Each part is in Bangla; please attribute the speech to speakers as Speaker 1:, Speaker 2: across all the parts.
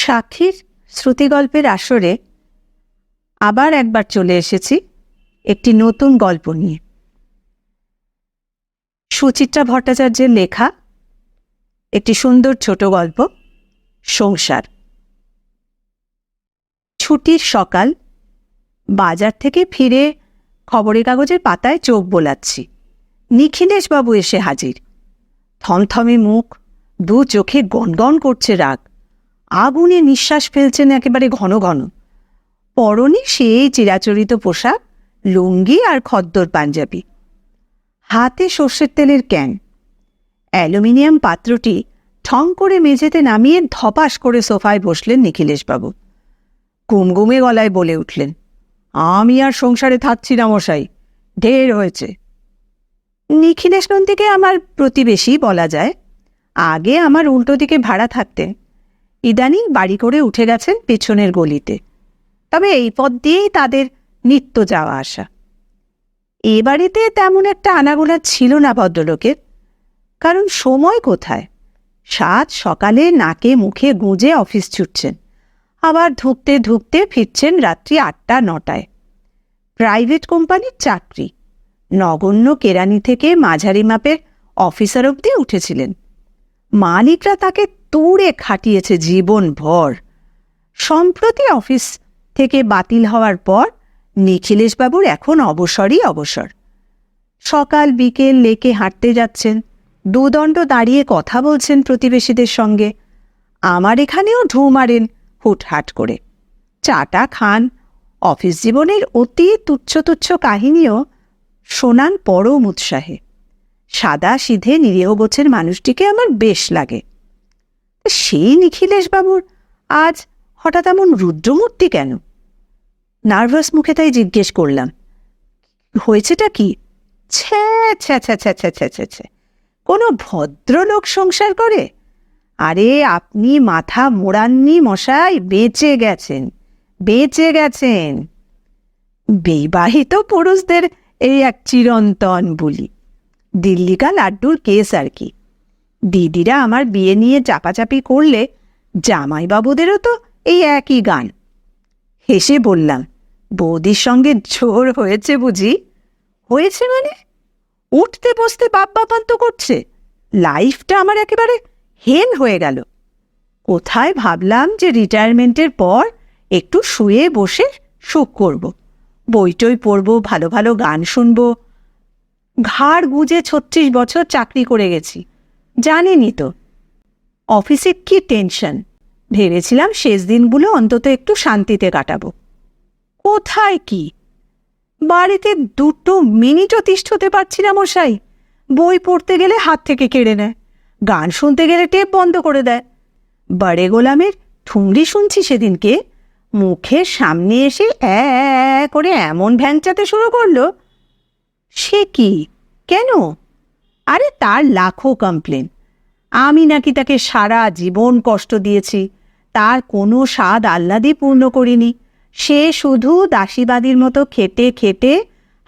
Speaker 1: সাক্ষীর শ্রুতিগল্পের আসরে আবার একবার চলে এসেছি একটি নতুন গল্প নিয়ে। সুচিত্রা ভট্টাচার্যের লেখা একটি সুন্দর ছোট গল্প, সংসার। ছুটির সকাল, বাজার থেকে ফিরে খবরের কাগজের পাতায় চোখ বোলাচ্ছি। নিখিলেশবাবু এসে হাজির। থমথমে মুখ, দু চোখে গনগন করছে রাগ। আগুনে নিঃশ্বাস ফেলছেন একেবারে ঘন ঘন। পরনে সেই চিরাচরিত পোশাক, লুঙ্গি আর খদ্দর পাঞ্জাবি। হাতে সর্ষের তেলের ক্যান। অ্যালুমিনিয়াম পাত্রটি ঠং করে মেঝেতে নামিয়ে ধপাস করে সোফায় বসলেন নিখিলেশবাবু। গুমগুমে গলায় বলে উঠলেন, আমি আর সংসারে থাকছি না মশাই, ঢের হয়েছে। নিখিলেশ নন্দীকে আমার প্রতিবেশী বলা যায়। আগে আমার উল্টো দিকে ভাড়া থাকতেন, ইদানিং বাড়ি করে উঠে গেছেন পেছনের গলিতে। তবে এই পথ দিয়েই তাদের নিত্য যাওয়া আসা। এ বাড়িতে তেমন একটা আনাগোনা ছিল না ভদ্রলোকের, কারণ সময় কোথায়। সাত সকালে নাকে মুখে গুঁজে অফিস ছুটছেন, আবার ধুঁকতে ধুঁকতে ফিরছেন রাত্রি 8টা-9টায়। প্রাইভেট কোম্পানির চাকরি, নগণ্য কেরানি থেকে মাঝারি মাপের অফিসার অবধি উঠেছিলেন। মালিকরা তাকে তুড়ে খাটিয়েছে জীবনভর। সম্প্রতি অফিস থেকে বাতিল হওয়ার পর নিখিলেশবাবুর এখন অবসরই অবসর। সকাল বিকেল লেকে হাঁটতে যাচ্ছেন, দুদণ্ড দাঁড়িয়ে কথা বলছেন প্রতিবেশীদের সঙ্গে। আমার এখানেও ঢু মারেন হুটহাট করে, চাটা খান। অফিস জীবনের অতি তুচ্ছ তুচ্ছ কাহিনীও শোনান পরম উৎসাহে। সাদা সিধে নিরীহ গোছের মানুষটিকে আমার বেশ লাগে। সেই নিখিলেশবাবুর আজ হঠাৎ এমন রুদ্রমূর্তি কেন? নার্ভাস মুখে তাই জিজ্ঞেস করলাম, হয়েছেটা কি? ছ্যা ছ্যা ছ্যা ছ্যা ছ্যা ছ্যা ছ্যা ছ্যা, কোনো ভদ্রলোক সংসার করে? আরে আপনি মাথা মোড়াননি মশাই, বেঁচে গেছেন, বেঁচে গেছেন। বিবাহিত পুরুষদের এই এক চিরন্তন বুলি। দিল্লিকা লাড্ডুর কেস আর কি। দিদিরা আমার বিয়ে নিয়ে চাপাচাপি করলে জামাইবাবুদেরও তো এই একই গান। হেসে বললাম, বৌদির সঙ্গে জোর হয়েছে বুঝি? হয়েছে মানে? উঠতে বসতে বাপ বাপান্ত করছে। লাইফটা আমার একেবারে হেল হয়ে গেল। কোথায় ভাবলাম যে রিটায়ারমেন্টের পর একটু শুয়ে বসে সুখ করব, বইটই পড়ব, ভালো ভালো গান শুনব। ঘাড় গুঁজে 36 বছর চাকরি করে গেছি, জানেনই তো। অফিসে কি টেনশন। ভেবেছিলাম শেষ দিনগুলো অন্তত একটু শান্তিতে কাটাবো। কোথায় কি, বাড়িতে 2 মিনিটও তিষ্ঠতে পারছি না মশাই। বই পড়তে গেলে হাত থেকে কেড়ে নেয়, গান শুনতে গেলে টেপ বন্ধ করে দেয়। বড়ে গোলামের ঠুংরি শুনছি সেদিনকে, মুখের সামনে এসে করে এমন ভ্যাংচাতে শুরু করলো। সে কি, কেন? আরে তার লাখো কমপ্লেন। আমি নাকি তাকে সারা জীবন কষ্ট দিয়েছি, তার কোনো স্বাদ আহ্লাদই পূর্ণ করিনি। সে শুধু দাসীবাদীর মতো খেটে খেটে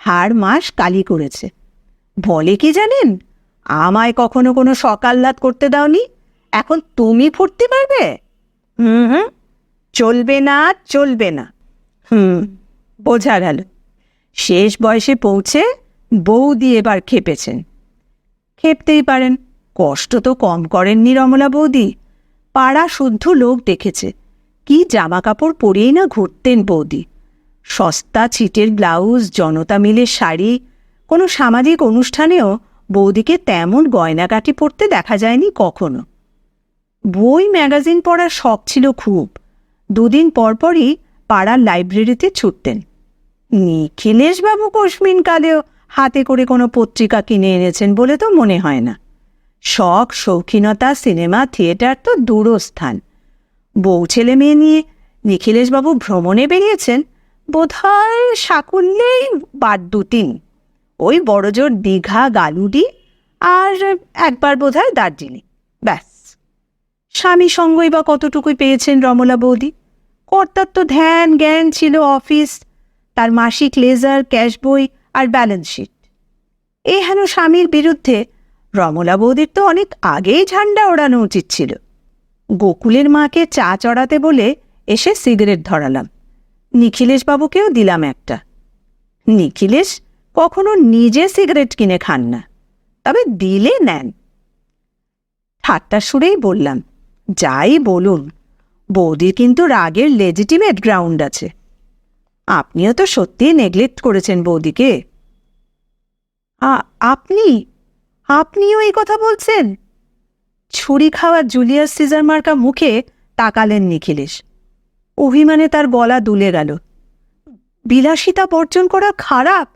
Speaker 1: হাড় মাস কালি করেছে। বলে কি জানেন, আমায় কখনো কোনো সকাল্লাদ করতে দাওনি, এখন তুমি ফুটতে পারবে? হুম, চলবে না, চলবে না। বোঝা গেল। শেষ বয়সে পৌঁছে বৌদি এবার খেপেছেন। খেপতেই পারেন, কষ্ট তো কম করেননি রমলা বৌদি। পাড়া শুদ্ধ লোক দেখেছে, কি জামা কাপড় পরিয়েই না ঘুরতেন বৌদি। সস্তা ছিটের ব্লাউজ, জনতা মিলের শাড়ি। কোনো সামাজিক অনুষ্ঠানেও বৌদিকে তেমন গয়নাগাটি পরতে দেখা যায়নি কখনো। বই ম্যাগাজিন পড়ার শখ ছিল খুব। 2 দিন পরপরই পাড়ার লাইব্রেরিতে ছুটতেন। নিখিলেশবাবু কস্মিন কালেও হাতে করে কোনো পত্রিকা কিনে এনেছেন বলে তো মনে হয় না। শখ শৌখিনতা, সিনেমা, থিয়েটার তো দূরস্থান। বউ ছেলে মেয়ে নিয়ে নিখিলেশবাবু ভ্রমণে বেরিয়েছেন বোধহয় সাকুল্যেই 2-3। ওই বড়জোর দীঘা, গালুডি, আর একবার বোধহয় দার্জিলিং, ব্যাস। স্বামী সঙ্গই বা কতটুকুই পেয়েছেন রমলা বৌদি। কর্তার তো ধ্যান জ্ঞান ছিল অফিস, তার মাসিক লেজার, ক্যাশ বই আর ব্যালেন্স শিট। এই হেন স্বামীর বিরুদ্ধে রমলা বৌদির তো অনেক আগেই ঝান্ডা ওড়ানো উচিত ছিল। গোকুলের মাকে চা চড়াতে বলে এসে সিগারেট ধরালাম। নিখিলেশবাবুকেও দিলাম একটা। নিখিলেশ কখনো নিজে সিগারেট কিনে খান না, তবে দিলে নেন। ঠাট্টার সুরেই বললাম, যাই বলুন, বৌদির কিন্তু রাগের লেজিটিমেট গ্রাউন্ড আছে। আপনিও তো সত্যিই নেগলেক্ট করেছেন বৌদিকে। আপনি আপনিও এই কথা বলছেন? ছুরি খাওয়া জুলিয়াস সিজার মার্কা মুখে তাকালেন নিখিলেশ। অভিমানে তার গলা দুলে গেল। বিলাসিতা বর্জন করা খারাপ?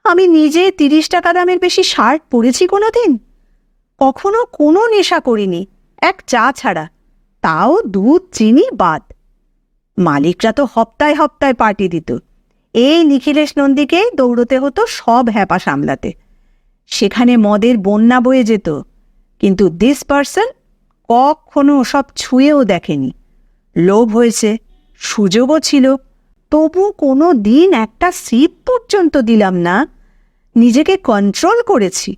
Speaker 1: আমি নিজে 30 টাকা দামের বেশি শার্ট পরেছি কোনোদিন? কখনো কোনো নেশা করিনি, এক চা ছাড়া, তাও দুধ চিনি বাদ। মালিকরা তো হপ্তায় হপ্তায় পার্টি দিত। এই নিখিলেশ নন্দীকেই দৌড়তে হতো সব হ্যাপা সামলাতে। সেখানে মদের বন্যা বয়ে যেত, কিন্তু দিস পার্সন কখনো সব ছুঁয়েও দেখেনি। লোভ হয়েছে, সুযোগও ছিল, তবু কোনো দিন একটা সিপ পর্যন্ত দিলাম না। নিজেকে কন্ট্রোল করেছি,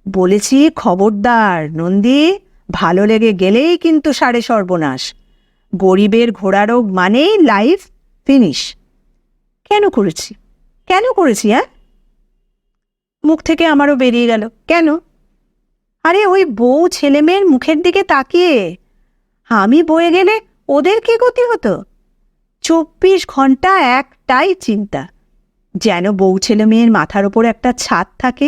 Speaker 1: বলেছি খবরদার নন্দী, ভালো লেগে গেলেই কিন্তু সাড়ে সর্বনাশ। গরিবের ঘোড়ারোগ মানেই লাইফ ফিনিশ। কেন করেছি? হ্যাঁ? মুখ থেকে আমারও বেরিয়ে গেল, কেন? আরে ওই বউ ছেলে মেয়ের মুখের দিকে তাকিয়ে আমি বয়ে গেলে ওদের কি গতি হতো? 24 ঘন্টা একটাই চিন্তা, যেন বউ ছেলে মেয়ের মাথার ওপর একটা ছাদ থাকে,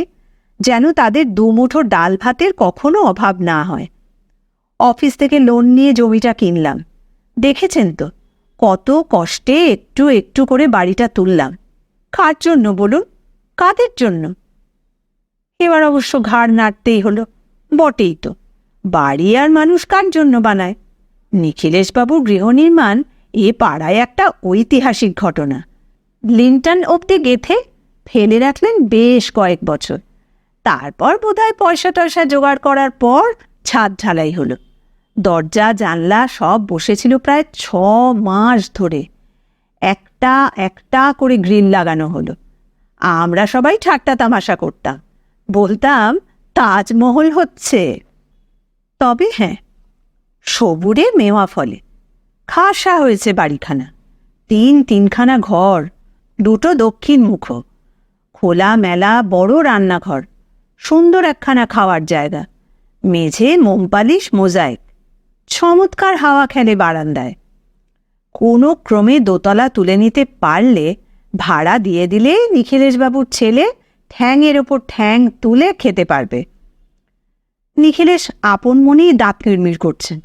Speaker 1: যেন তাদের দুমুঠো ডাল ভাতের কখনো অভাব না হয়। অফিস থেকে লোন নিয়ে জমিটা কিনলাম, দেখেছেন তো কত কষ্টে একটু একটু করে বাড়িটা তুললাম। কার জন্য বলুন? কাদের জন্য? এবার অবশ্য ঘাড় নাড়তেই হলো। বটেই তো, বাড়ি আর মানুষ কার জন্য বানায়? নিখিলেশবাবুর গৃহনির্মাণ এ পাড়ায় একটা ঐতিহাসিক ঘটনা। লিন্টন অব্দি গেথে ফেলে রাখলেন বেশ কয়েক বছর। তারপর বোধহয় পয়সা টয়সা জোগাড় করার পর ছাদ ঢালাই হলো। দরজা জানলা সব বসেছিল প্রায় 6 মাস ধরে। একটা একটা করে গ্রিল লাগানো হলো। আমরা সবাই ঠাট্টা তামাশা করতাম, বলতাম তাজমহল হচ্ছে। তবে হ্যাঁ, সবুরে মেওয়া ফলে। খাসা হয়েছে বাড়িখানা। 3খানা ঘর, 2টো দক্ষিণ মুখ, খোলা মেলা বড় রান্নাঘর, সুন্দর একখানা খাওয়ার জায়গা, মেঝে মোমপালিশ মোজাইক, চমৎকার হাওয়া খেলে বারান্দায়। কোনো ক্রমে দোতলা তুলে নিতে পারলে, ভাড়া দিয়ে দিলে নিখিলেশবাবুর ছেলে ঠ্যাংয়ের ওপর ঠ্যাং তুলে খেতে পারবে। নিখিলেশ আপন মনেই দাঁত কিড়মিড় করছেন।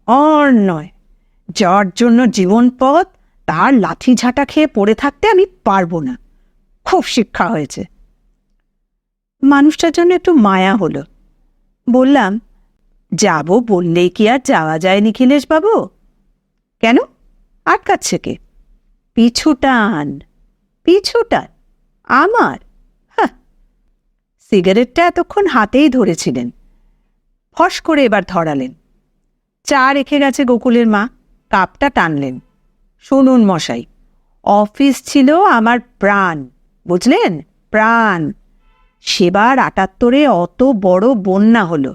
Speaker 1: অর নয়, যার জন্য জীবন পথ, তার লাঠি ঝাঁটা খেয়ে পড়ে থাকতে আমি পারবো না। খুব শিক্ষা হয়েছে। মানুষটার জন্য একটু মায়া হলো। বললাম, যাব বললেই কি আর যাওয়া যায় নিখিলেশবাবু? কেন আটকাচ্ছে কে? পিছু টান। আমার? হ্যাঁ। সিগারেটটা এতক্ষণ হাতেই ধরেছিলেন, ফস করে এবার ধরালেন। চা রেখে গেছে গোকুলের মা, কাপটা টানলেন। শুনুন মশাই, অফিস ছিল আমার প্রাণ, বুঝলেন? প্রাণ। সেবার 78-এ অত বড় বন্যা হলো,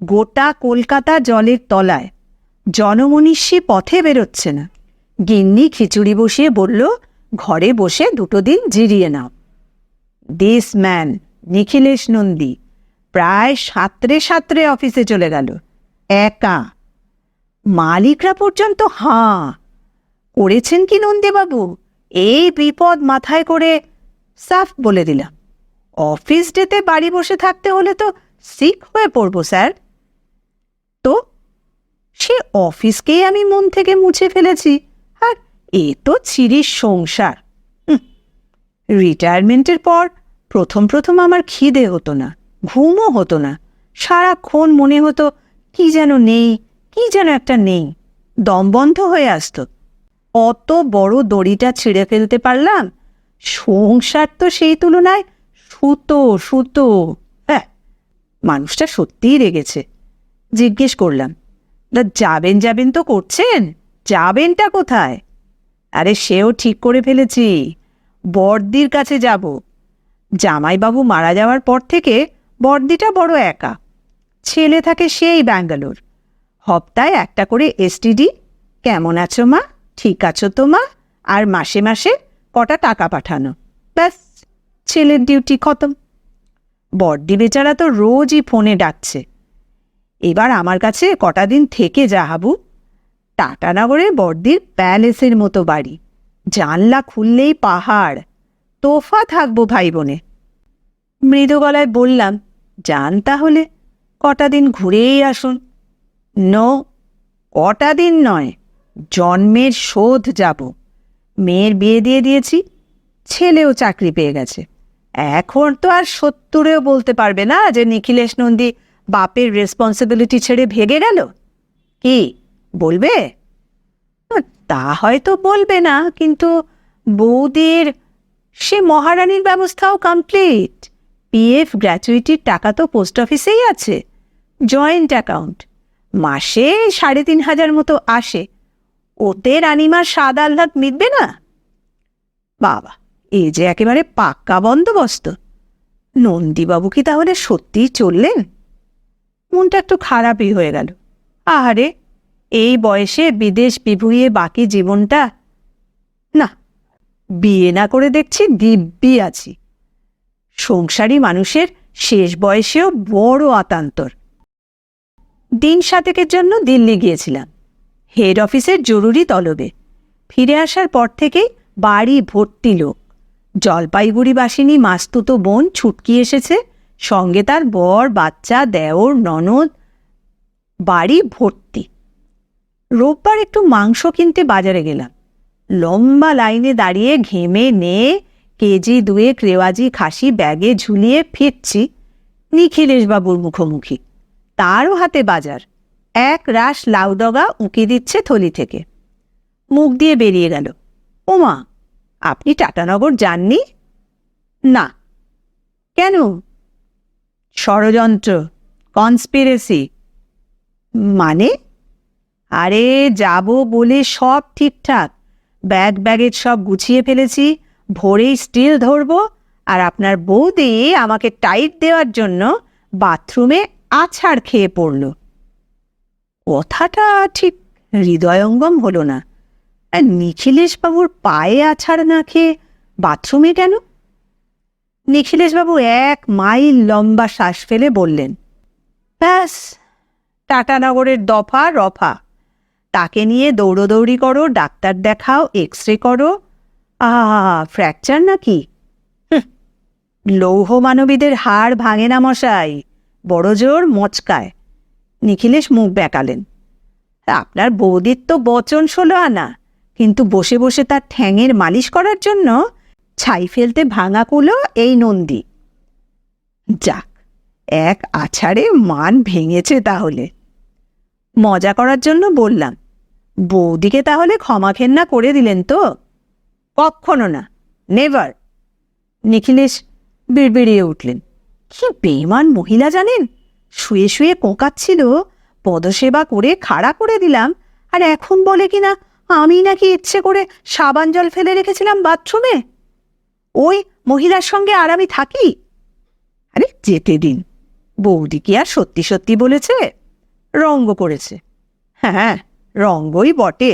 Speaker 1: গোটা কলকাতা জলের তলায়। জনমনীষী পথে বেরোচ্ছে না। গিন্নি খিচুড়ি বসিয়ে বলল, ঘরে বসে 2 দিন জিরিয়ে নাও। দিস ম্যান নিখিলেশ নন্দী প্রায় সাঁতরে অফিসে চলে গেল, একা। মালিকরা পর্যন্ত হাঁ করেছেন কি নন্দীবাবু, এই বিপদ মাথায় করে সাফ বলে দিলাম, অফিস ডেতে বাড়ি বসে থাকতে হলে তো সিক হয়ে পড়ব স্যার। তো সে অফিসকেই আমি মন থেকে মুছে ফেলেছি, আর এ তো চিরির সংসার। রিটায়ারমেন্টের পর প্রথম আমার খিদে হতো না, ঘুমও হতো না। সারাক্ষণ মনে হতো কি যেন নেই, কি যেন একটা নেই, দম বন্ধ হয়ে আসতো। অত বড় দড়িটা ছিঁড়ে ফেলতে পারলাম, সংসার তো সেই তুলনায় সুতো। হ্যাঁ, মানুষটা সত্যিই রেগেছে। জিজ্ঞেস করলাম, যাবেন তো করছেন, যাবেনটা কোথায়? আরে সেও ঠিক করে ফেলেছি, বড়দির কাছে যাব। জামাইবাবু মারা যাওয়ার পর থেকে বড়দিটা বড় একা। ছেলে থাকে সেই ব্যাঙ্গালোর। হপ্তায় একটা করে এসটিডি, কেমন আছো মা, ঠিক আছো তো মা, আর মাসে মাসে কটা টাকা পাঠানো, ব্যাস ছেলের ডিউটি খতম। বড়দি বেচারা তো রোজই ফোনে ডাকছে, এবার আমার কাছে কটা দিন থেকে যা হাবু। টাটানগরে বড়দির প্যালেসের মতো বাড়ি, জানলা খুললেই পাহাড়, তোফা থাকবো ভাই বোনে। মৃদু গলায় বললাম, যান তাহলে, কটা দিন ঘুরেই আসুন। নো, কটা দিন নয়, জন্মের শোধ যাব। মেয়ের বিয়ে দিয়ে দিয়েছি, ছেলেও চাকরি পেয়ে গেছে। এখন তো আর 70-এও বলতে পারবে না যে নিখিলেশ নন্দী বাপের রেসপন্সিবিলিটি ছেড়ে ভেগে গেল। কি বলবে? তা হয়তো বলবে না, কিন্তু বৌদির সে মহারানীর ব্যবস্থাও কমপ্লিট। পিএফ গ্র্যাচুইটির টাকা তো পোস্ট অফিসেই আছে, জয়েন্ট অ্যাকাউন্ট, মাসে 3,500 মতো আসে, ওতে রানিমার 7-8 লাখ মিটবে না? বাবা, এ যে একেবারে পাক্কা বন্দোবস্ত। নন্দীবাবু কি তাহলে সত্যিই চললেন? মনটা একটু খারাপই হয়ে গেল। আহারে, এই বয়সে বিদেশ বিভুঁইয়ে বাকি জীবনটা, না, বিয়ে না করে দেখছি দিব্যি আছি। সংসারী মানুষের শেষ বয়সেও বড় আতান্তর। দিন 7 জন্য দিল্লি গিয়েছিলাম, হেড অফিসের জরুরি তলবে। ফিরে আসার পর থেকেই বাড়ি ভর্তি লোক। জলপাইগুড়ি বাসিনী মাস্তুতো বোন ছুটকি এসেছে, সঙ্গে তার বর, বাচ্চা, দেওর, ননদ, বাড়ি ভর্তি। রোববার একটু মাংস কিনতে বাজারে গেলাম। লম্বা লাইনে দাঁড়িয়ে ঘেমে নিয়ে কেজি 2 রেওয়াজি খাসি ব্যাগে ঝুলিয়ে ফিরছি নিখিলেশবাবুর মুখোমুখি। তারও হাতে বাজার, এক রাশ লাউডগা উঁকি দিচ্ছে থলি থেকে। মুখ দিয়ে বেরিয়ে গেল, ওমা, আপনি টাটানগর যাননি? না। কেন? ষড়যন্ত্র, কনস্পিরেসি। মানে? আরে যাব বলে সব ঠিকঠাক, ব্যাগেজ সব গুছিয়ে ফেলেছি, ভোরেই স্টিল ধরবো, আর আপনার বৌদি আমাকে টাইট দেওয়ার জন্য বাথরুমে আছাড় খেয়ে পড়ল। কথাটা ঠিক হৃদয়ঙ্গম হলো না। নিখিলেশবাবুর পায়ে আছাড় না খেয়ে বাথরুমে কেন? নিখিলেশবাবু 1 মাইল লম্বা শ্বাস ফেলে বললেন, ব্যাস, টাটানগরের দফা রফা। তাকে নিয়ে দৌড়োদৌড়ি করো, ডাক্তার দেখাও, এক্স-রে করো। ফ্র্যাকচার নাকি? লৌহ মানবীদের হাড় ভাঙে না মশাই, বড় জোর মচকায়। নিখিলেশ মুখ বেঁকালেন। আপনার বৌদির তো বচন 16 আনা, কিন্তু বসে বসে তার ঠ্যাঙের মালিশ করার জন্য ছাই ফেলতে ভাঙা কুলো এই নন্দী। যাক, এক আছাড়ে মান ভেঙেছে তাহলে। মজা করার জন্য বললাম, বৌদিকে তাহলে ক্ষমাঘেন্না করে দিলেন তো? কখনো না, নেভার। নিখিলেশ বিড়বিড়িয়ে উঠলেন, কি বেঈমান মহিলা জানেন, শুয়ে শুয়ে কোঁকাচ্ছিল, পদসেবা করে খাড়া করে দিলাম, আর এখন বলে কিনা আমি নাকি ইচ্ছে করে সাবান জল ফেলে রেখেছিলাম বাথরুমে। ওই মহিলার সঙ্গে আর আমি থাকি? আরে যেতে দিন, বৌদি কি আর সত্যি সত্যি বলেছে? রঙ্গ করেছে। হ্যাঁ, রঙ্গই বটে,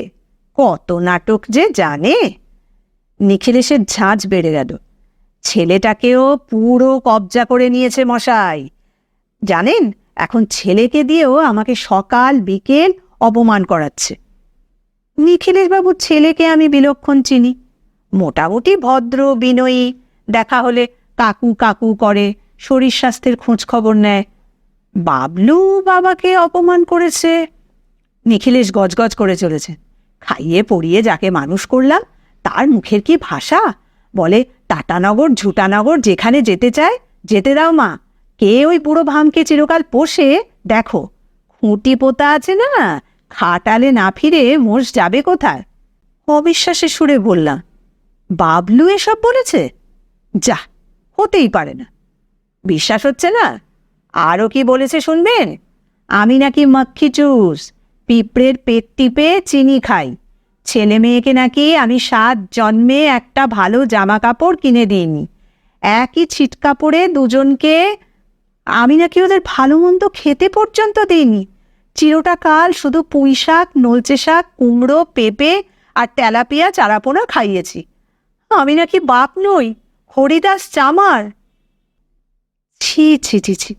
Speaker 1: কত নাটক যে জানে। নিখিলেশের ঝাঁঝ বেড়ে গেল। ছেলেটাকেও পুরো কবজা করে নিয়েছে মশাই। জানেন, এখন ছেলেকে দিয়েও আমাকে সকাল বিকেল অপমান করাচ্ছে। নিখিলেশবাবুর ছেলেকে আমি বিলক্ষণ চিনি, মোটামুটি ভদ্র, বিনয়ী, দেখা হলে কাকু কাকু করে, শরীর স্বাস্থ্যের খোঁজ খবর নেয়। বাবলু বাবাকে অপমান করেছে? নিখিলেশ গজগজ করে চলেছে। খাইয়ে পড়িয়ে যাকে মানুষ করলাম, তার মুখের কি ভাষা! বলে টাটানগর ঝুটানগর যেখানে যেতে চায় যেতে দাও মা, কে ওই বুড়ো ভামকে চিরকাল পোষে দেখো, খুঁটি পোতা আছে না, খাটালে না ফিরে মোষ যাবে কোথায়? অবিশ্বাসের সুরে বললাম, বাবলু এসব বলেছে? যা, হতেই পারে না। বিশ্বাস হচ্ছে না? আরও কি বলেছে শুনবেন? আমি নাকি মক্খি চুষ, পিঁপড়ের পেট টিপে চিনি খাই, ছেলে মেয়েকে নাকি আমি 7 জন্মে একটা ভালো জামা কাপড় কিনে দিইনি, একই ছিট কাপড়ে দুজনকে আমি নাকি ওদের ভালো মন্দ খেতে পর্যন্ত দিইনি, চিরটা কাল শুধু পুঁই শাক, নলচে শাক, কুমড়ো, পেঁপে আর তেলাপিয়া চারাপোনা খাইয়েছি। আমি নাকি বাপ নই, হরিদাস চামার? ছি ছি ছি ছি,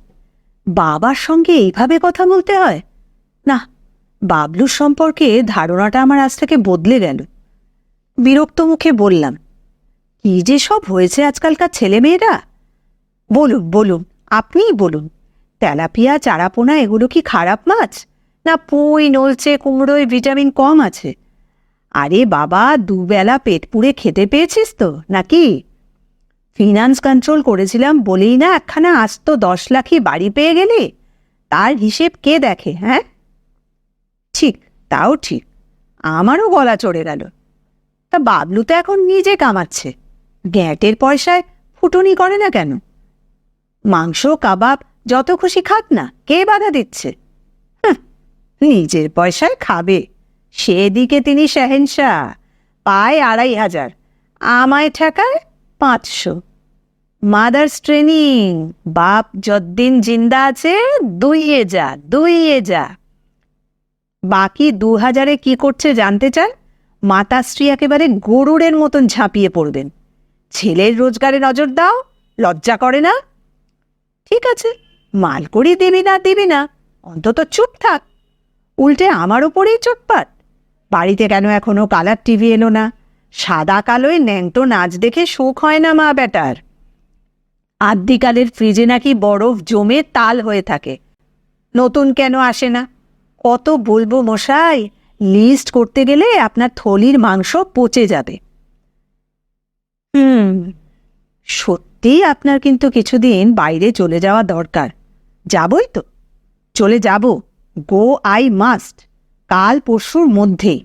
Speaker 1: বাবার সঙ্গে এইভাবে কথা বলতে হয় না। বাবলুর সম্পর্কে ধারণাটা আমার আজ থেকে বদলে গেল। বিরক্ত মুখে বললাম, কি যে সব হয়েছে আজকালকার ছেলেমেয়েরা! বলুন বলুন, আপনিই বলুন, তেলাপিয়া চারাপোনা এগুলো কি খারাপ মাছ? না পুঁই নলচে কুমড়োয় ভিটামিন কম আছে? আরে বাবা, দুবেলা পেট পুড়ে খেতে পেয়েছিস তো নাকি? ফিনান্স কন্ট্রোল করেছিলাম বলেই না একখানা আস্ত 10 লাখই বাড়ি পেয়ে গেলে? তার হিসেব কে দেখে? হ্যাঁ, ঠিক, তাও ঠিক। আমারও গলা চড়ে গেল। তা বাবলু তো এখন নিজে কামাচ্ছে, গ্যাটের পয়সায় ফুটুনি করে না কেন? মাংস কাবাব যত খুশি খাক না, কে বাধা দিচ্ছে? নিজের পয়সায় খাবে, সেদিকে তিনি শাহেনশাহ, পায় 2,500, আমায় ঠেকায় 500। মাদার্স ট্রেনিং, বাপ যদ্দিন জিন্দা আছে দুইয়ে যা, দুইয়ে যা। বাকি 2,000-এ কি করছে জানতে চান? মাতাশ্রী একেবারে গরুড়ের মতন ঝাঁপিয়ে পড়বেন। ছেলের রোজগারে নজর দাও, লজ্জা করে না? ঠিক আছে, মাল করি দিবি না দিবি না, অন্তত চুপ থাক। উল্টে আমার ওপরেই চোটপাট। বাড়িতে কেন এখনো কালার টিভি এলো না? সাদা কালোয় ন্যাংটো নাচ দেখে সুখ হয় না মা বেটার। আদ্যিকালের ফ্রিজে নাকি বরফ জমে তাল হয়ে থাকে, নতুন কেন আসে না? কত বলবো মশাই, লিস্ট করতে গেলে আপনার থলির মাংস পচে যাবে। সত্যি আপনার কিন্তু কিছুদিন বাইরে চলে যাওয়া দরকার। যাবই তো, চলে যাব, গো আই মাস্ট, কাল পরশুর মধ্যেই।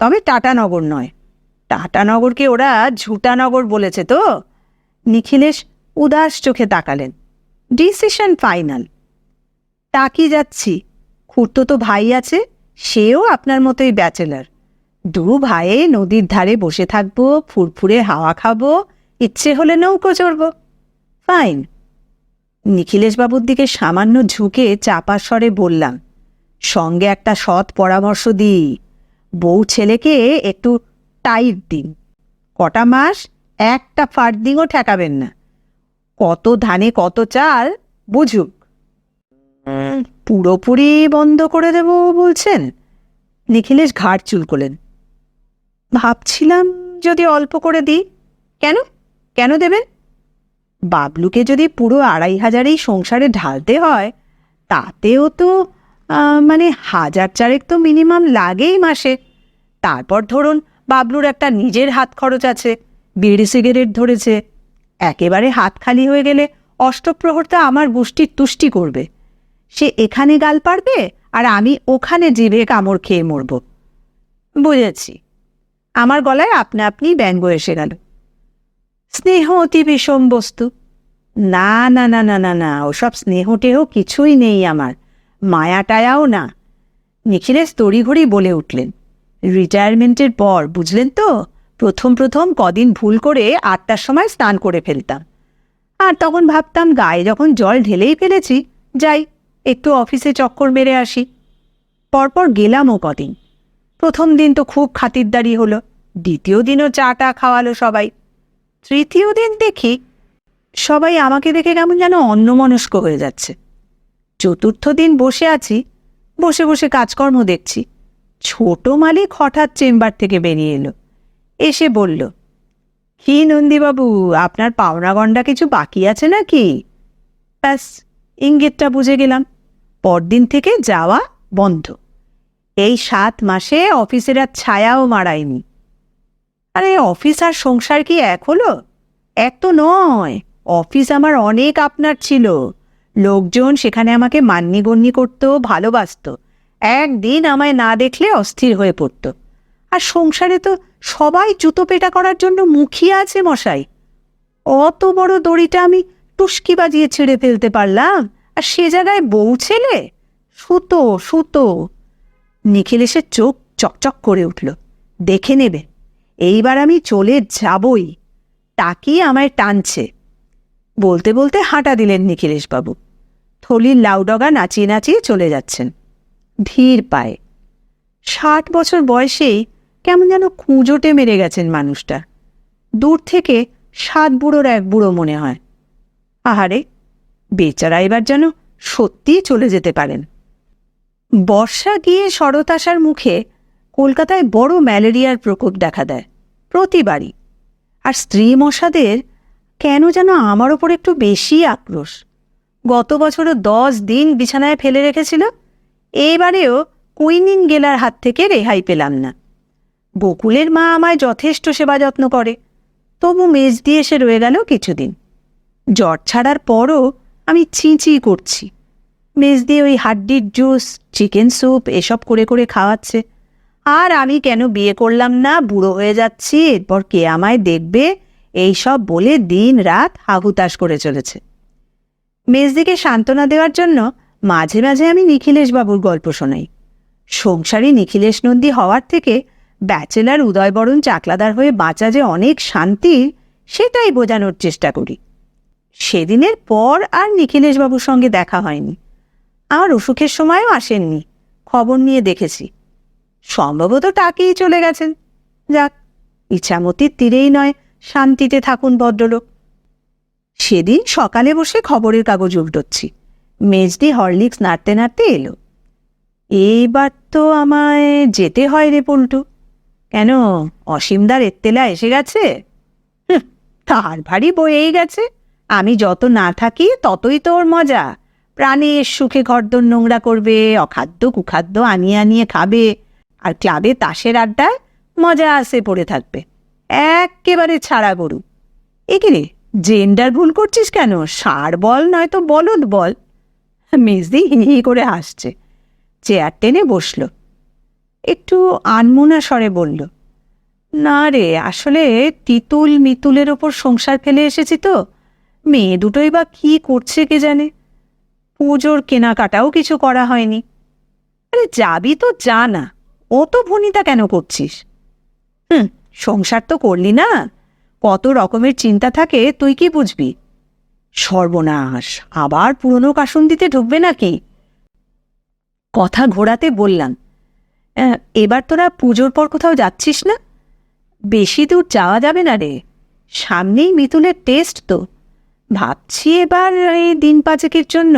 Speaker 1: তবে টাটানগর নয়, টাটানগরকে ওরা ঝুটানগর বলেছে তো। নিখিলেশ উদাস চোখে তাকালেন। Decision final. টাকি যাচ্ছি, খুড়তো ভাই আছে, সেও আপনার মতোই ব্যাচেলার। দু ভাইয়ে নদীর ধারে বসে থাকবো, ফুরফুরে হাওয়া খাবো, ইচ্ছে হলে নৌকো চড়ব। ফাইন। নিখিলেশবাবুর দিকে সামান্য ঝুঁকে চাপা স্বরে বললাম, সঙ্গে একটা সৎ পরামর্শ দিই, বউ ছেলেকে একটু টাইট দিন। কটা মাস একটা ফার্দিংও ঠেকাবেন না। কত ধানে কত চাল বুঝুক। পুরোপুরি বন্ধ করে দেব বলছেন? নিখিলেশ ঘাড় চুলকোলেন। ভাবছিলাম যদি অল্প করে দিই। কেন, কেন দেবেন? বাবলুকে যদি পুরো 2,500-এই সংসারে ঢালতে হয়, তাতেও তো 1,000 তো মিনিমাম লাগেই মাসে। তারপর ধরুন বাবলুর একটা নিজের হাত খরচ আছে, বিড়ি সিগারেট ধরেছে। একেবারে হাত খালি হয়ে গেলে অষ্টপ্রহরটা আমার গুষ্টির তুষ্টি করবে। সে এখানে গাল পারবে আর আমি ওখানে জিভে কামড় খেয়ে মরব। বুঝেছি। আমার গলায় আপনা আপনি ব্যঙ্গ এসে গেল। স্নেহ অতি বিষম বস্তু। না না না না না না, ওসব স্নেহ টেহ কিছুই নেই আমার, মায়া টায়াও না। নিখিলেশ তড়িঘড়ি বলে উঠলেন, রিটায়ারমেন্টের পর বুঝলেন তো, প্রথম প্রথম কদিন ভুল করে 8টার সময় স্নান করে ফেলতাম। আর তখন ভাবতাম গায়ে যখন জল ঢেলেই ফেলেছি, যাই একটু অফিসে চক্কর মেরে আসি। পরপর গেলামও কদিন। প্রথম দিন তো খুব খাতিরদারি হলো, দ্বিতীয় দিনও চাটা খাওয়ালো সবাই। তৃতীয় দিন দেখি সবাই আমাকে দেখে কেমন যেন অন্যমনস্ক হয়ে যাচ্ছে। চতুর্থ দিন বসে আছি, বসে বসে কাজকর্ম দেখছি, ছোট মালিক হঠাৎ চেম্বার থেকে বেরিয়ে এলো। এসে বলল, কি নন্দীবাবু, আপনার পাওনা গন্ডা কিছু বাকি আছে নাকি? ব্যাস, ইঙ্গিতটা বুঝে গেলাম। পরদিন থেকে যাওয়া বন্ধ। এই 7 মাসে অফিসের আর ছায়াও মারায়নি। আরে অফিস আর সংসার কি এক হলো? এক তো নয়। অফিস আমার অনেক আপনার ছিল, লোকজন সেখানে আমাকে মান্যিগণ্যি করত, ভালোবাসত, একদিন আমায় না দেখলে অস্থির হয়ে পড়ত। আর সংসারে তো সবাই জুতো পেটা করার জন্য মুখিয়ে আছে মশাই। অত বড় দড়িটা আমি টুস্কি বাজিয়ে ছেড়ে ফেলতে পারলাম, আর সে জায়গায় বউ ছেলে? সুতো সুতো। নিখিলেশের চোখ চকচক করে উঠল। দেখে নেবে, এইবার আমি চলে যাবই। তাকিয়ে আমায় টানছে। বলতে বলতে হাঁটা দিলেন নিখিলেশবাবু। থলির লাউডগা নাচিয়ে নাচিয়ে চলে যাচ্ছেন। ধীর পায়ে। 60 বছর বয়সেই কেমন যেন খুঁজোটে মেরে গেছেন মানুষটা। দূর থেকে 7 বুড়োর এক বুড়ো মনে হয়। আহারে, বেচারা এবার যেন সত্যিই চলে যেতে পারেন। বর্ষা গিয়ে শরৎ আসার মুখে কলকাতায় বড় ম্যালেরিয়ার প্রকোপ দেখা দেয় প্রতিবারই। আর স্ত্রী মশাদের কেন যেন আমার ওপর একটু বেশি আক্রোশ। গত বছরও 10 দিন বিছানায় ফেলে রেখেছিল, এবারেও কুইনিন গেলার হাত থেকে রেহাই পেলাম না। বকুলের মা আমায় যথেষ্ট সেবা যত্ন করে, তবু মেজদি এসে রয়ে গেল কিছুদিন। জ্বর ছাড়ার পরও আমি চিঁচি করছি। মেজদি ওই হাড্ডির জুস, চিকেন স্যুপ এসব করে করে খাওয়াচ্ছে। আর আমি কেন বিয়ে করলাম না, বুড়ো হয়ে যাচ্ছি, এরপর কে আমায় দেখবে, এইসব বলে দিন রাত হাহুতাশ করে চলেছে। মেজদিকে সান্ত্বনা দেওয়ার জন্য মাঝে মাঝে আমি নিখিলেশবাবুর গল্প শোনাই। সংসারী নিখিলেশ নন্দী হওয়ার থেকে ব্যাচেলার উদয়বরণ চাকলাদার হয়ে বাঁচা যে অনেক শান্তির, সেটাই বোঝানোর চেষ্টা করি। সেদিনের পর আর নিখিলেশবাবুর সঙ্গে দেখা হয়নি। আমার অসুখের সময়ও আসেননি, খবর নিয়ে দেখেছি। সম্ভবত টাকেই চলে গেছেন। যাক, ইচ্ছামতির তীরেই নয় শান্তিতে থাকুন ভদ্রলোক। সেদিন সকালে বসে খবরের কাগজ উল্টোচ্ছি, মেজদি হরলিক্স নাড়তে নাড়তে এলো। এইবার তো আমায় যেতে হয় রে পল্টু। কেন, অসীমদার এত্তেলা এসে গেছে? তার ভারী বয়েই গেছে। আমি যত না থাকি ততই তো ওর মজা। প্রাণের সুখে ঘরদোর নোংরা করবে, অখাদ্য কুখাদ্য আনিয়ে আনিয়ে খাবে, আর ক্লাবে তাসের আড্ডায় মজা আসে পড়ে থাকবে। একেবারে ছাড়া গরু। একে জেন্ডার ভুল করছিস কেন? ষাঁড় বল, নয়তো বলদ বল। মেজদি হি হি করে হাসছে, চেয়ার টেনে বসল। একটু আনমনা স্বরে বলল, না রে, আসলে তিতুল মিতুলের ওপর সংসার ফেলে এসেছি তো। মেয়ে দুটোই বা কি করছে কে জানে। পুজোর কেনাকাটাও কিছু করা হয়নি। আরে যাবি তো যা না, ও তো ভনিতা কেন করছিস? সংসার তো করলি না, কত রকমের চিন্তা থাকে, তুই কি বুঝবি? সর্বনাশ, আবার পুরনো কাসুন্দিতে ঢুকবে নাকি? কথা ঘোরাতে বললাম, এবার তোরা পুজোর পর কোথাও যাচ্ছিস না? বেশি দূর যাওয়া যাবে না রে, সামনেই মিতুলের টেস্ট তো। ভাবছি এবার এই দিন পাঁচেকের জন্য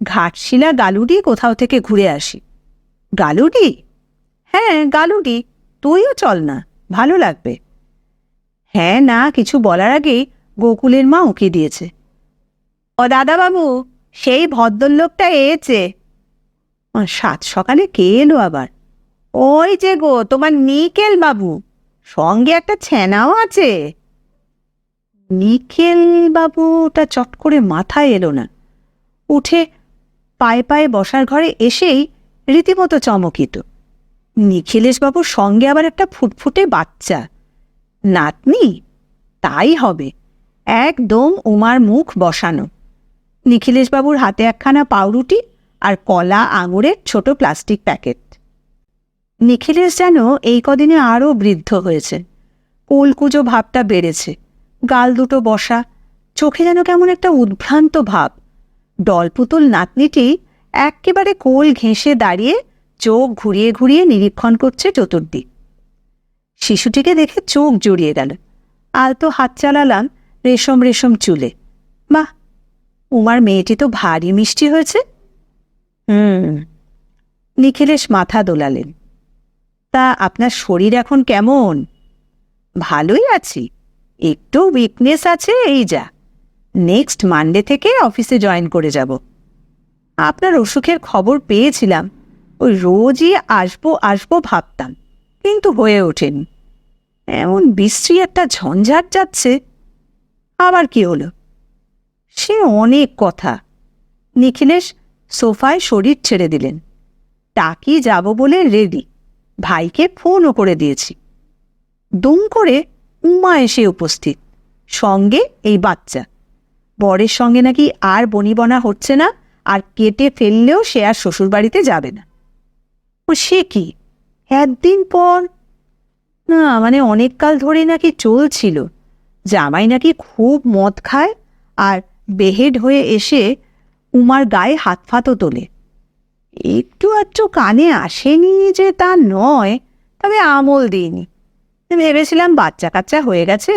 Speaker 1: ঘাটশিলা গালুডি কোথাও থেকে ঘুরে আসি। গালুডি? হ্যাঁ, গালুডি। তুইও চল না, ভালো লাগবে। হ্যাঁ না কিছু বলার আগেই গোকুলের মা উঁকি দিয়েছে। ও দাদাবাবু, সেই ভদ্রলোকটা এসেছে। সাত সকালে কে এলো আবার? ওই যে গো, তোমার নিকেল বাবু, সঙ্গে একটা ছেনাও আছে। নিখিল বাবুটা চট করে মাথায় এলো না। উঠে পায়ে পায়ে বসার ঘরে এসেই রীতিমতো চমকিত। নিখিলেশবাবুর সঙ্গে আবার একটা ফুটফুটে বাচ্চা। নাতনি? তাই হবে, একদম উমার মুখ বসানো। নিখিলেশবাবুর হাতে একখানা পাউরুটি আর কলা আঙুরের ছোট প্লাস্টিক প্যাকেট। নিখিলেশ যেন এই কদিনে আরও বৃদ্ধ হয়েছে। কোলকুজো ভাবটা বেড়েছে, গাল দুটো বসা, চোখে যেন কেমন একটা উদ্ভ্রান্ত ভাব। ডলপুতুল নাতনিটি একেবারে কোল ঘেঁষে দাঁড়িয়ে চোখ ঘুরিয়ে ঘুরিয়ে নিরীক্ষণ করছে চতুর্দিক। শিশুটিকে দেখে চোখ জুড়িয়ে গেল। আলতো হাত চালালাম রেশম রেশম চুলে। বাহ, উমার মেয়েটি তো ভারী মিষ্টি হয়েছে। নিখিলেশ মাথা দোলালেন। তা আপনার শরীর এখন কেমন? ভালোই আছি, একটু উইকনেস আছে, এই যা। নেক্সট মানডে থেকে অফিসে জয়েন করে যাব। আপনার অসুখের খবর পেয়েছিলাম, ওই রোজই আসবো আসবো ভাবতাম, কিন্তু হয়ে ওঠেনি। এমন বিশ্রী একটা ঝঞ্ঝাট যাচ্ছে। আবার কি হলো? সে অনেক কথা। নিখিলেশ সোফায় শরীর ছেড়ে দিলেন। টাকি যাব বলে রেডি, ভাইকে ফোনও করে দিয়েছি। দুম করে উমা এসে উপস্থিত, সঙ্গে এই বাচ্চা। বরের সঙ্গে নাকি আর বনিবনা হচ্ছে না, আর কেটে ফেললেও সে আর শ্বশুরবাড়িতে যাবে না। ও সে কি, একদিন পর? না মানে অনেক কাল ধরে নাকি চলছিল, জামাই নাকি খুব মদ খায় আর বেহেড হয়ে এসে উমার গায়ে হাত ফাতও তোলে। একটু আধটু কানে আসেনি যে তা নয়, তবে আমল দিইনি। ভেবেছিলাম বাচ্চা কাচ্চা হয়ে গেছে,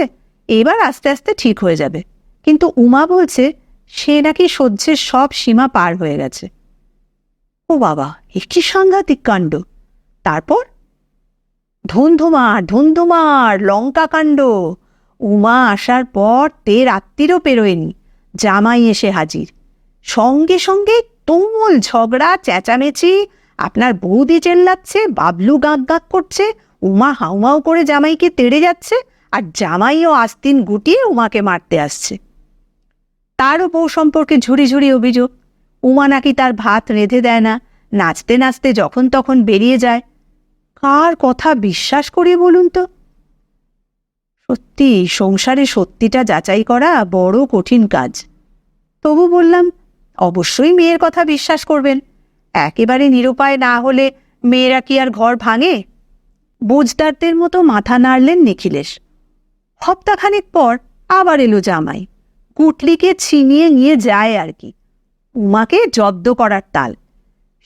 Speaker 1: এবার আস্তে আস্তে ঠিক হয়ে যাবে। কিন্তু উমা বলছে সে নাকি সহ্যের সব সীমা পার হয়ে গেছে। ও বাবা, এ কি সাংঘাতিক কাণ্ড! তারপর ধুন্ধুমার ধুন্ধুমার লঙ্কা কাণ্ড। উমা আসার পর রাত্রিরও পেরোয়নি, জামাই এসে হাজির। সঙ্গে সঙ্গে তুমুল ঝগড়া চেঁচামেচি। আপনার বৌদি চেল্লাচ্ছে, বাবলু গাঁক গাঁক করছে, উমা হাউমাউ করে জামাইকে তেড়ে যাচ্ছে, আর জামাইও আস্তিন গুটিয়ে উমাকে মারতে আসছে। তারও বউ সম্পর্কে ঝুড়ি ঝুড়ি অভিযোগ। উমা নাকি তার ভাত রেঁধে দেয় না, নাচতে নাচতে যখন তখন বেরিয়ে যায়। কার কথা বিশ্বাস করি বলুন তো? সত্যি সংসারে সত্যিটা যাচাই করা বড় কঠিন কাজ। তবু বললাম, অবশ্যই মেয়ের কথা বিশ্বাস করবেন। একেবারে নিরুপায় না হলে মেয়েরা কি আর ঘর ভাঙে? বুঝদারদের মতো মাথা নাড়লেন নিখিলেশ। হপ্তাখানেক পর আবার এলো জামাই। কুটলিকে ছিনিয়ে নিয়ে যায় আর কি, উমাকে জব্দ করার তাল।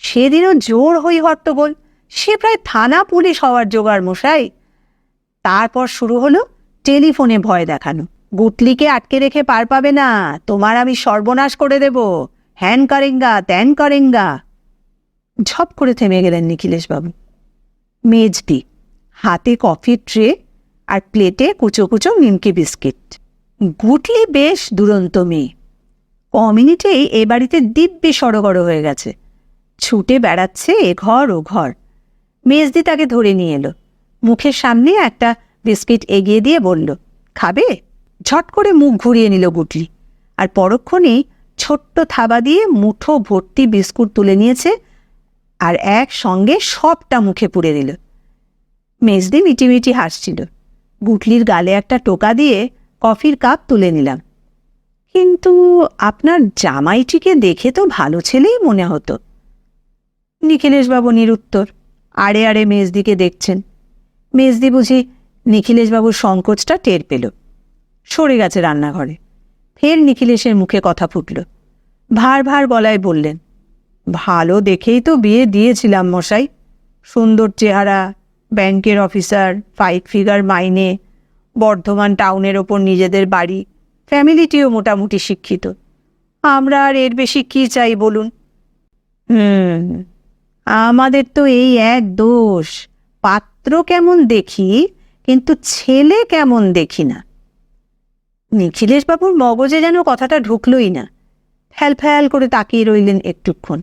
Speaker 1: সেদিনও জোর হই হট্টগোল, সে প্রায় থানা পুলিশ হওয়ার জোগাড় মশাই। তারপর শুরু হলো টেলিফোনে ভয় দেখানো। গুটলিকে আটকে রেখে পার পাবে না, তোমার আমি সর্বনাশ করে দেব, হ্যান করেঙ্গা ত্যান করেঙ্গা। ঝপ করে থেমে গেলেন নিখিলেশবাবু। মেজদি, হাতে কফির ট্রে আর প্লেটে কুচো কুচো নিমকি বিস্কিট। গুটলি বেশ দুরন্ত মেয়ে, কমিউনিটি এ বাড়িতে দিব্যি সড়গড় হয়ে গেছে, ছুটে বেড়াচ্ছে এ ঘর ও ঘর। মেজদি তাকে ধরে নিয়ে এলো, মুখের সামনে একটা বিস্কিট এগিয়ে দিয়ে বলল, খাবে? ঝট করে মুখ ঘুরিয়ে নিল গুটলি, আর পরক্ষণেই ছোট্ট থাবা দিয়ে মুঠো ভর্তি বিস্কুট তুলে নিয়েছে, আর একসঙ্গে সবটা মুখে পুরে দিল। মেজদি মিটিমিটি হাসছিল। গুটলির গালে একটা টোকা দিয়ে কফির কাপ তুলে নিলাম। কিন্তু আপনার জামাইটিকে দেখে তো ভালো ছেলেই মনে হতো। নিখিলেশবাবু নিরুত্তর, আড়ে আড়ে মেজদিকে দেখছেন। মেজদি বুঝি নিখিলেশবাবুর সংকোচটা টের পেল, সরে গেছে রান্নাঘরে। ফের নিখিলেশের মুখে কথা ফুটল। ভার ভার গলায় বললেন, ভালো দেখেই তো বিয়ে দিয়েছিলাম মশাই। সুন্দর চেহারা, ব্যাংকের অফিসার, 5 ফিগার মাইনে, বর্ধমান টাউনের ওপর নিজেদের বাড়ি, ফ্যামিলিটিও মোটামুটি শিক্ষিত। আমরা আর এর বেশি কি চাই বলুন? আমাদের তো এই এক দোষ, পাত্র কেমন দেখি কিন্তু ছেলে কেমন দেখি না। নিখিলেশবাবুর মগজে যেন কথাটা ঢুকলই না, ফ্যাল ফ্যাল করে তাকিয়ে রইলেন একটুক্ষণ।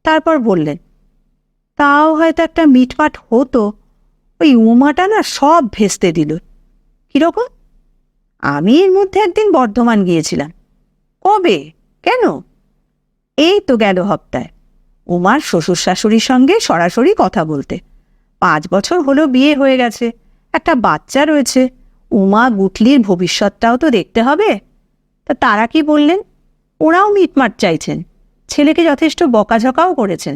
Speaker 1: তারপর বললেন, তাও হয়তো একটা মিটমাট হতো, ওই উমাটা না সব ভেস্তে দিল। কিরকম? আমি এর মধ্যে একদিন বর্ধমান গিয়েছিলাম। কবে? কেন? এই তো গেল হপ্তায়। উমার শ্বশুর শাশুড়ির সঙ্গে সরাসরি কথা বলতে। 5 বছর হলো বিয়ে হয়ে গেছে, একটা বাচ্চা রয়েছে। উমা গুটলির ভবিষ্যৎটাও তো দেখতে হবে। তা তারা কি বললেন? ওরাও মিটমাট চাইছেন, ছেলেকে যথেষ্ট বকাঝকাও করেছেন।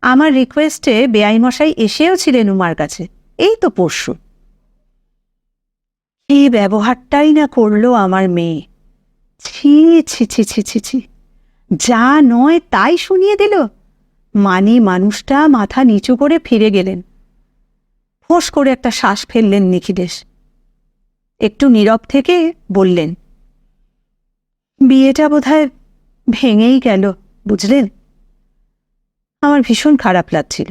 Speaker 1: আমার রিকোয়েস্টে বেআইমশাই এসেও ছিলেন উমার কাছে, এই তো পরশু। এই ব্যবহারটাই না করলো আমার মেয়ে। ছি ছি ছি ছি ছি ছি, যা নয় তাই শুনিয়ে দিল। মানে মানুষটা মাথা নিচু করে ফিরে গেলেন। ফোঁস করে একটা শ্বাস ফেললেন নিখিলেশ। একটু নীরব থেকে বললেন, বিয়েটা বোধহয় ভেঙেই গেল, বুঝলেন? আমার ভীষণ খারাপ লাগছিল।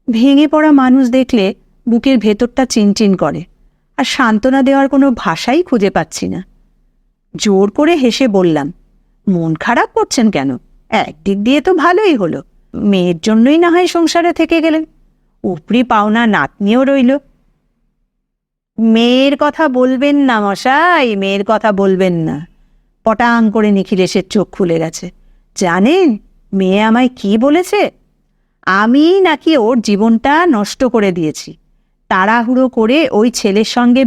Speaker 1: ভেঙে পড়া মানুষ দেখলে বুকের ভেতরটা চিনচিন করে, আর সান্ত্বনা দেওয়ার কোনো ভাষাই খুঁজে পাচ্ছি না। জোর করে হেসে বললাম, মন খারাপ করছেন কেন? একদিক দিয়ে তো ভালোই হলো, মেয়ের জন্যই না হয় সংসারে থেকে গেলেন, উপরি পাওনা নাতনিও রইল। মেয়ের কথা বলবেন না মশাই, মেয়ের কথা বলবেন না। পটাং করে নিখিলেশের চোখ খুলে গেছে। জানেন মেয়ে আমায় কি বলেছে? আমি নাকি ওর জীবনটা নষ্ট করে দিয়েছি। তাড়াহুড়ো করে ওই ছেলের সঙ্গে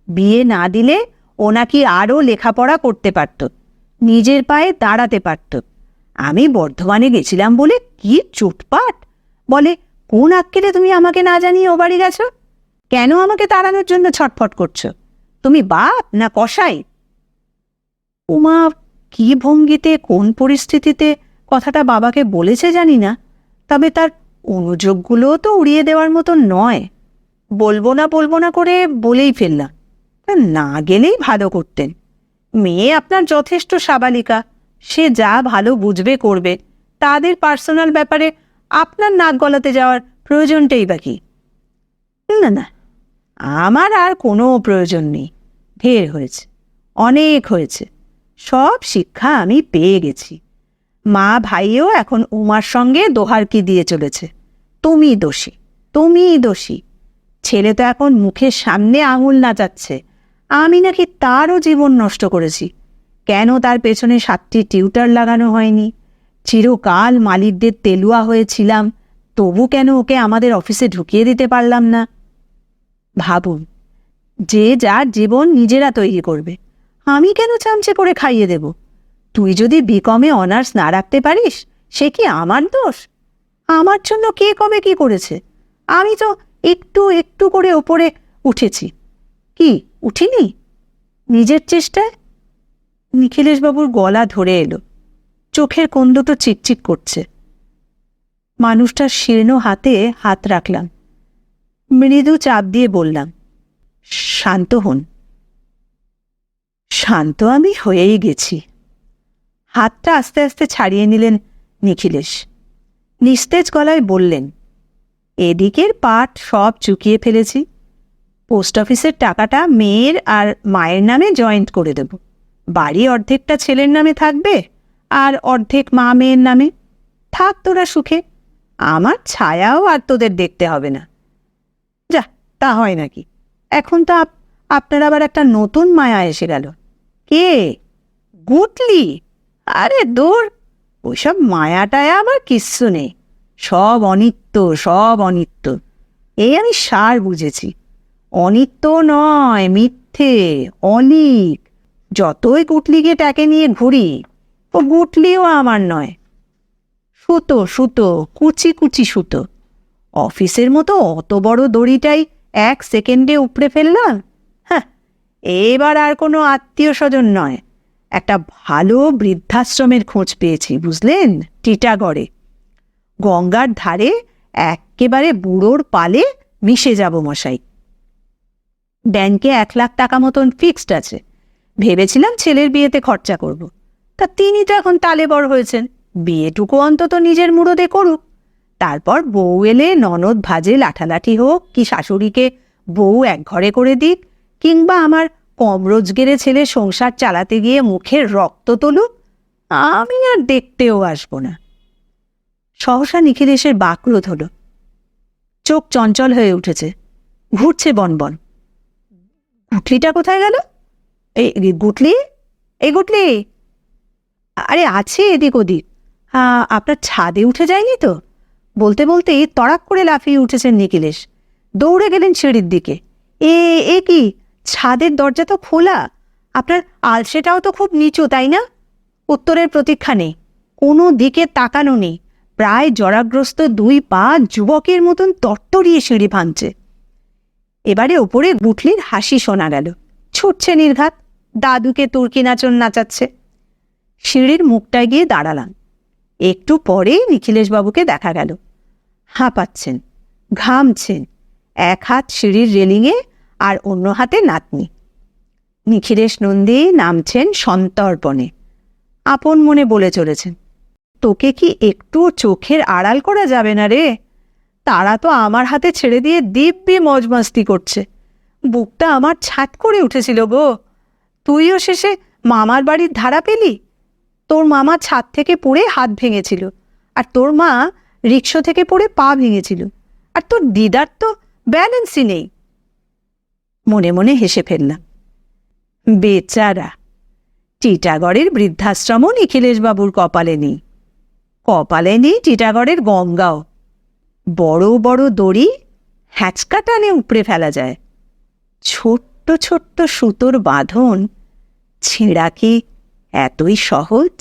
Speaker 1: বিয়ে না দিলে ও নাকি আরও লেখাপড়া করতে পারত, নিজের পায়ে দাঁড়াতে পারত। আমি বর্ধমানে গেছিলাম বলে কি চুটপাট! বলে, কোন আক্কেলে তুমি আমাকে না জানিয়ে ও বাড়ি গেছ? কেন আমাকে তাড়ানোর জন্য ছটফট করছো? তুমি বাপ না কসাই? উমা কি ভঙ্গিতে কোন পরিস্থিতিতে কথাটা বাবাকে বলেছে জানি না, তবে তার অনুযোগগুলোও তো উড়িয়ে দেওয়ার মতো নয়। বলবো না করে বলেই ফেললাম। তা না গেলেই ভালো করতেন। মেয়ে আপনার যথেষ্ট সাবালিকা, সে যা ভালো বুঝবে করবে। তাদের পার্সোনাল ব্যাপারে আপনার নাক গলাতে যাওয়ার প্রয়োজনটাই বা কি? না না, আমার আর কোনো প্রয়োজন নেই। ঢের হয়েছে, অনেক হয়েছে। সব শিক্ষা আমি পেয়ে গেছি। মা ভাইও এখন উমার সঙ্গে দোহারকি দিয়ে চলেছে, তুমি দোষী, তুমি দোষী। ছেলে তো এখন মুখের সামনে আঙুল নাচাচ্ছে আমি নাকি তারও জীবন নষ্ট করেছি। কেন তার পেছনে 7টি টিউটার লাগানো হয়নি? চিরকাল মালিকদের তেলুয়া হয়েছিলাম, তবু কেন ওকে আমাদের অফিসে ঢুকিয়ে দিতে পারলাম না? ভাবুন, যে যার জীবন নিজেরা তৈরি করবে, আমি কেন চামচে করে খাইয়ে দেব? তুই যদি বিকমে অনার্স না রাখতে পারিস, সে কি আমার দোষ? আমার জন্য কে কবে কি করেছে? আমি তো একটু একটু করে ওপরে উঠেছি। কি উঠিনি নিজের চেষ্টায়? নিখিলেশবাবুর গলা ধরে এলো, চোখের কোণ দুটো চিকচিক করছে। মানুষটার শীর্ণ হাতে হাত রাখলাম, মৃদু চাপ দিয়ে বললাম, শান্ত হন। শান্ত আমি হয়েই গেছি। হাতটা আস্তে আস্তে ছাড়িয়ে নিলেন নিখিলেশ। নিস্তেজ গলায় বললেন, এদিকের পাঠ সব চুকিয়ে ফেলেছি। পোস্ট অফিসের টাকাটা মেয়ের আর মায়ের নামে জয়েন্ট করে দেব। বাড়ি অর্ধেকটা ছেলের নামে থাকবে, আর অর্ধেক মা মেয়ের নামে। থাক তোরা সুখে, আমার ছায়াও আর তোদের দেখতে হবে না। যা, তা হয় নাকি? এখন তো আপনার আবার একটা নতুন মায়া এসে গেল। কে? গুটলি? আরে দূর, ওইসব মায়া টায়া আমার কিচ্ছু নেই। সব অনিত্য, সব অনিত্য। এই আমি সার বুঝেছি। অনিত্য নয়, মিথ্যে, অলীক। যতই গুটলিকে ট্যাকে নিয়ে ঘুরি, ও গুটলিও আমার নয়। সুতো সুতো, কুচি কুচি সুতো। অফিসের মতো অত বড় দড়িটাই 1 সেকেন্ডে উপড়ে ফেললাম। হ্যাঁ, এবার আর কোনো আত্মীয় স্বজন নয়, একটা ভালো বৃদ্ধাশ্রমের খোঁজ পেয়েছি, বুঝলেন? টিটাগড়ে, গঙ্গার ধারে, একেবারে বুড়োর পালে মিশে যাব মশাই। ব্যাংকে 1 লাখ টাকা মতন ফিক্সড আছে। ভেবেছিলাম ছেলের বিয়েতে খরচা করব। তা তিনি তো এখন তালে বড় হয়েছেন, বিয়েটুকু অন্তত নিজের মুরদে করুক। তারপর বউ এলে ননদ ভাজে লাঠালাঠি হোক, কি শাশুড়িকে বউ এক ঘরে করে দিক, কিংবা আমার কম রোজগেরে ছেলে সংসার চালাতে গিয়ে মুখের রক্ত তুলুক, আমি আর দেখতেও আসব না। সহসা নিখিলেশের বাকরোধ হলো, চোখ চঞ্চল হয়ে উঠেছে, ঘুরছে বনবন। গুটলিটা কোথায় গেল? এই গুটলি, এই গুটলি, আরে আছে এদিক ওদিক। আপনার ছাদে উঠে যায়নি তো? বলতে বলতেই তড়াক করে লাফিয়ে উঠেছেন নিখিলেশ। দৌড়ে গেলেন সিঁড়ির দিকে। এ কি, ছাদের দরজা তো খোলা। আপনার আলসেটাও তো খুব নিচু, তাই না? উত্তরের প্রতীক্ষা নেই, কোনো দিকে তাকানো নেই। প্রায় জরাগ্রস্ত 2 পা যুবকের মতন তরতরিয়ে সিঁড়ি ভাঙছে। এবারে ওপরে গুটলির হাসি শোনা গেল, ছুটছে নির্ঘাত, দাদুকে তুর্কি নাচন নাচাচ্ছে। সিঁড়ির মুখটায় গিয়ে দাঁড়ালাম। একটু পরেই নিখিলেশবাবুকে দেখা গেল। হাঁপাচ্ছেন, ঘামছেন, 1 হাত সিঁড়ির রেলিংয়ে আর অন্য হাতে নাতনি। নিখিলেশ নন্দী নামছেন সন্তর্পণে। আপন মনে বলে চলেছেন, তোকে কি একটু চোখের আড়াল করা যাবে না রে? তারা তো আমার হাতে ছেড়ে দিয়ে দিব্যি মজমস্তি করছে। বুকটা আমার ছাত করে উঠেছিল গো। তুইও শেষে মামার বাড়ির ধারা পেলি। তোর মামা ছাদ থেকে পড়ে হাত ভেঙেছিল, আর তোর মা রিক্সা থেকে পড়ে পা ভেঙেছিল, আর তোর দিদার তো ব্যালেন্সই নেই। মনে মনে হেসে ফেললাম। বেচারা, টিটাগড়ের বৃদ্ধাশ্রমও নিখিলেশবাবুর কপালে নেই। কপালে নেই টিটাগড়ের গঙ্গাও। বড় বড় দড়ি হ্যাঁচকা টানে উপড়ে ফেলা যায়, ছোট্ট ছোট্ট সুতোর বাঁধন ছেঁড়া কি এতই সহজ?